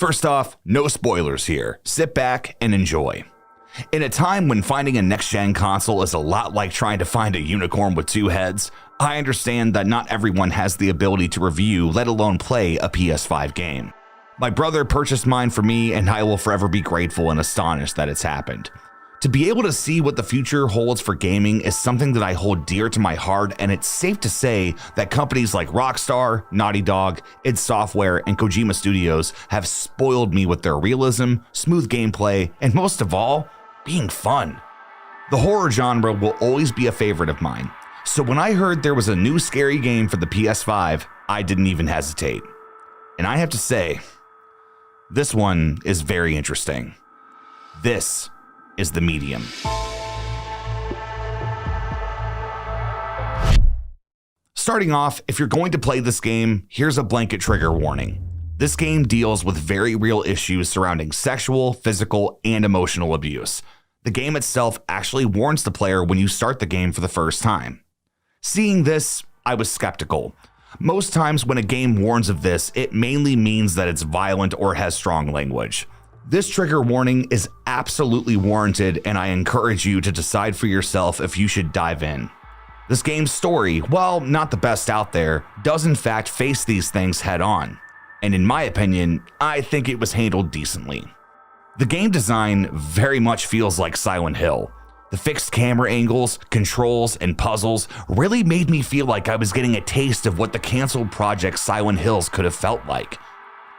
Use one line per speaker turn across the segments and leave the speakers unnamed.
First off, no spoilers here. Sit back and enjoy. In a time when finding a next-gen console is a lot like trying to find a unicorn with two heads, I understand that not everyone has the ability to review, let alone play, a PS5 game. My brother purchased mine for me, and I will forever be grateful and astonished that it's happened. To be able to see what the future holds for gaming is something that I hold dear to my heart, and it's safe to say that companies like Rockstar, Naughty Dog, id Software, and Kojima Studios have spoiled me with their realism, smooth gameplay, and most of all, being fun. The horror genre will always be a favorite of mine, so when I heard there was a new scary game for the PS5, I didn't even hesitate. And I have to say, this one is very interesting. This is The Medium. Starting off, if you're going to play this game, here's a blanket trigger warning. This game deals with very real issues surrounding sexual, physical, and emotional abuse. The game itself actually warns the player when you start the game for the first time. Seeing this, I was skeptical. Most times when a game warns of this, it mainly means that it's violent or has strong language. This trigger warning is absolutely warranted, and I encourage you to decide for yourself if you should dive in. This game's story, while not the best out there, does in fact face these things head on. And in my opinion, I think it was handled decently. The game design very much feels like Silent Hill. The fixed camera angles, controls, and puzzles really made me feel like I was getting a taste of what the canceled project Silent Hills could have felt like.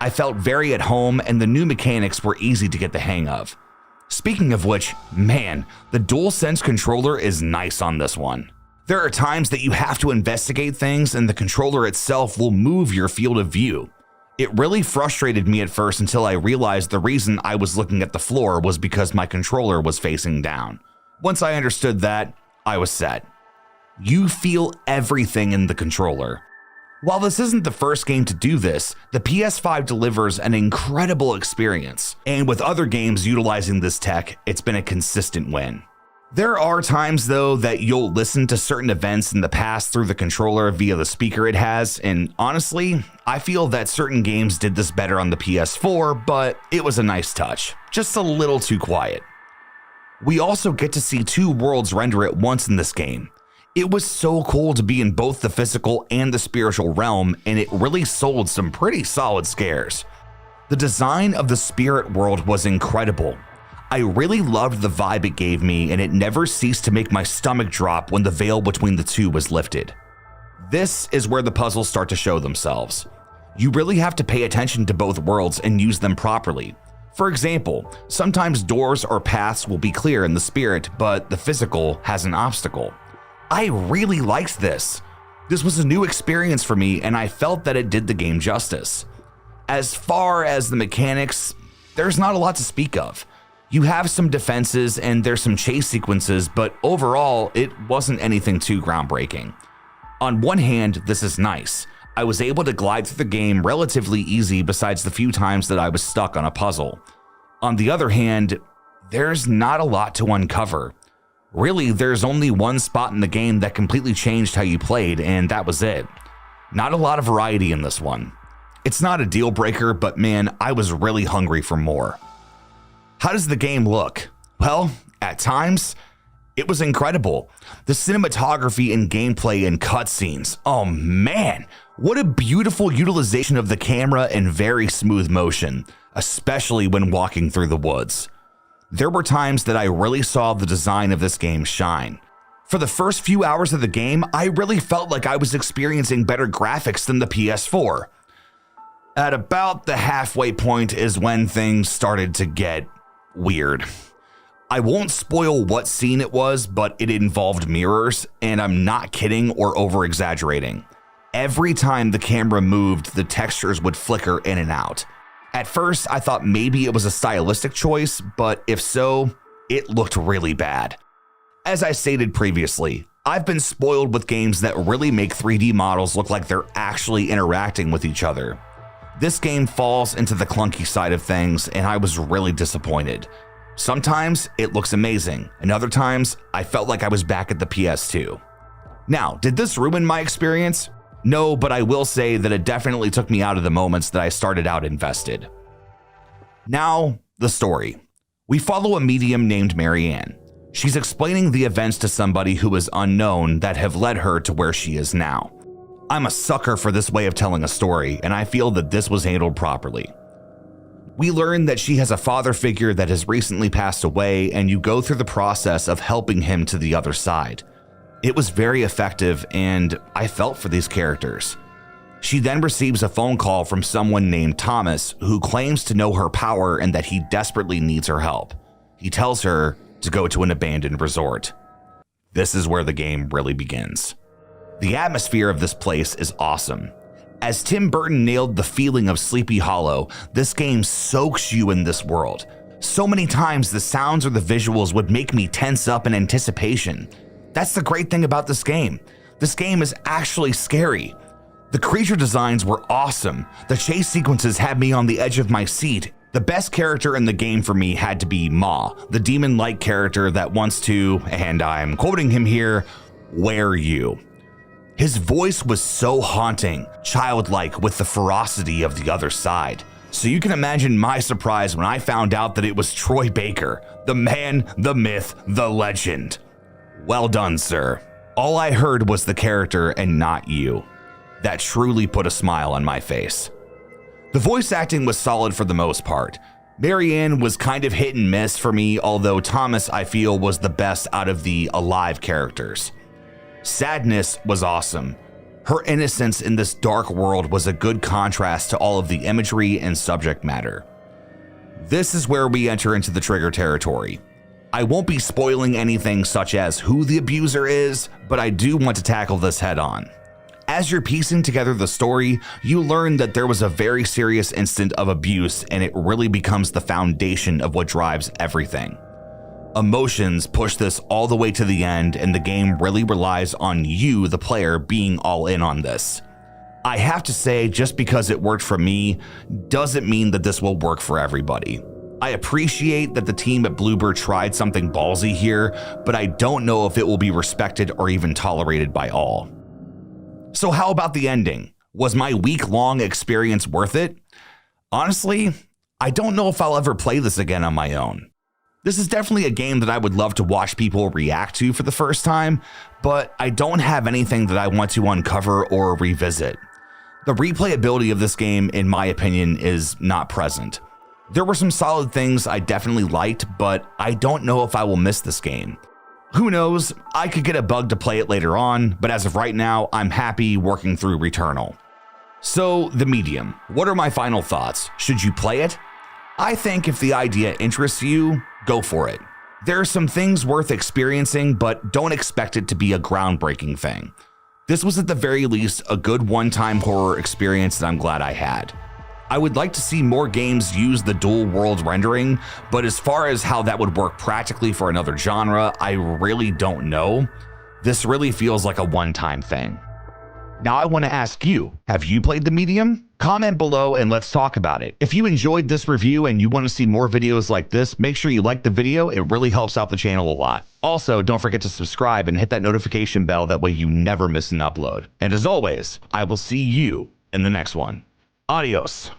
I felt very at home, and the new mechanics were easy to get the hang of. Speaking of which, man, the DualSense controller is nice on this one. There are times that you have to investigate things and the controller itself will move your field of view. It really frustrated me at first until I realized the reason I was looking at the floor was because my controller was facing down. Once I understood that, I was set. You feel everything in the controller. While this isn't the first game to do this, the PS5 delivers an incredible experience, and with other games utilizing this tech, it's been a consistent win. There are times though that you'll listen to certain events in the past through the controller via the speaker it has, and honestly, I feel that certain games did this better on the PS4, but it was a nice touch, just a little too quiet. We also get to see two worlds render at once in this game. It was so cool to be in both the physical and the spiritual realm, and it really sold some pretty solid scares. The design of the spirit world was incredible. I really loved the vibe it gave me, and it never ceased to make my stomach drop when the veil between the two was lifted. This is where the puzzles start to show themselves. You really have to pay attention to both worlds and use them properly. For example, sometimes doors or paths will be clear in the spirit, but the physical has an obstacle. I really liked this. This was a new experience for me, and I felt that it did the game justice. As far as the mechanics, there's not a lot to speak of. You have some defenses and there's some chase sequences, but overall, it wasn't anything too groundbreaking. On one hand, this is nice. I was able to glide through the game relatively easy besides the few times that I was stuck on a puzzle. On the other hand, there's not a lot to uncover. Really, there's only one spot in the game that completely changed how you played, and that was it. Not a lot of variety in this one. It's not a deal breaker, but man, I was really hungry for more. How does the game look? Well, at times, it was incredible. The cinematography and gameplay and cutscenes, oh man, what a beautiful utilization of the camera and very smooth motion, especially when walking through the woods. There were times that I really saw the design of this game shine. For the first few hours of the game, I really felt like I was experiencing better graphics than the PS4. At about the halfway point is when things started to get weird. I won't spoil what scene it was, but it involved mirrors, and I'm not kidding or over-exaggerating. Every time the camera moved, the textures would flicker in and out. At first, I thought maybe it was a stylistic choice, but if so, it looked really bad. As I stated previously, I've been spoiled with games that really make 3D models look like they're actually interacting with each other. This game falls into the clunky side of things, and I was really disappointed. Sometimes it looks amazing, and other times I felt like I was back at the PS2. Now, did this ruin my experience? No, but I will say that it definitely took me out of the moments that I started out invested. Now, the story. We follow a medium named Marianne. She's explaining the events to somebody who is unknown that have led her to where she is now. I'm a sucker for this way of telling a story, and I feel that this was handled properly. We learn that she has a father figure that has recently passed away, and you go through the process of helping him to the other side. It was very effective, and I felt for these characters. She then receives a phone call from someone named Thomas who claims to know her power and that he desperately needs her help. He tells her to go to an abandoned resort. This is where the game really begins. The atmosphere of this place is awesome. As Tim Burton nailed the feeling of Sleepy Hollow, this game soaks you in this world. So many times the sounds or the visuals would make me tense up in anticipation. That's the great thing about this game. This game is actually scary. The creature designs were awesome. The chase sequences had me on the edge of my seat. The best character in the game for me had to be Ma, the demon-like character that wants to, and I'm quoting him here, wear you. His voice was so haunting, childlike with the ferocity of the other side. So you can imagine my surprise when I found out that it was Troy Baker, the man, the myth, the legend. Well done, sir. All I heard was the character and not you. That truly put a smile on my face. The voice acting was solid for the most part. Marianne was kind of hit and miss for me, although Thomas, I feel, was the best out of the alive characters. Sadness was awesome. Her innocence in this dark world was a good contrast to all of the imagery and subject matter. This is where we enter into the trigger territory. I won't be spoiling anything such as who the abuser is, but I do want to tackle this head on. As you're piecing together the story, you learn that there was a very serious incident of abuse, and it really becomes the foundation of what drives everything. Emotions push this all the way to the end, and the game really relies on you, the player, being all in on this. I have to say, just because it worked for me, doesn't mean that this will work for everybody. I appreciate that the team at Bloober tried something ballsy here, but I don't know if it will be respected or even tolerated by all. So how about the ending? Was my week-long experience worth it? Honestly, I don't know if I'll ever play this again on my own. This is definitely a game that I would love to watch people react to for the first time, but I don't have anything that I want to uncover or revisit. The replayability of this game, in my opinion, is not present. There were some solid things I definitely liked, but I don't know if I will miss this game. Who knows, I could get a bug to play it later on, but as of right now, I'm happy working through Returnal. So, the medium. What are my final thoughts? Should you play it? I think if the idea interests you, go for it. There are some things worth experiencing, but don't expect it to be a groundbreaking thing. This was at the very least a good one-time horror experience that I'm glad I had. I would like to see more games use the dual world rendering, but as far as how that would work practically for another genre, I really don't know. This really feels like a one-time thing. Now I want to ask you, have you played the medium? Comment below and let's talk about it. If you enjoyed this review and you want to see more videos like this, make sure you like the video. It really helps out the channel a lot. Also, don't forget to subscribe and hit that notification bell. That way you never miss an upload. And as always, I will see you in the next one. Adios.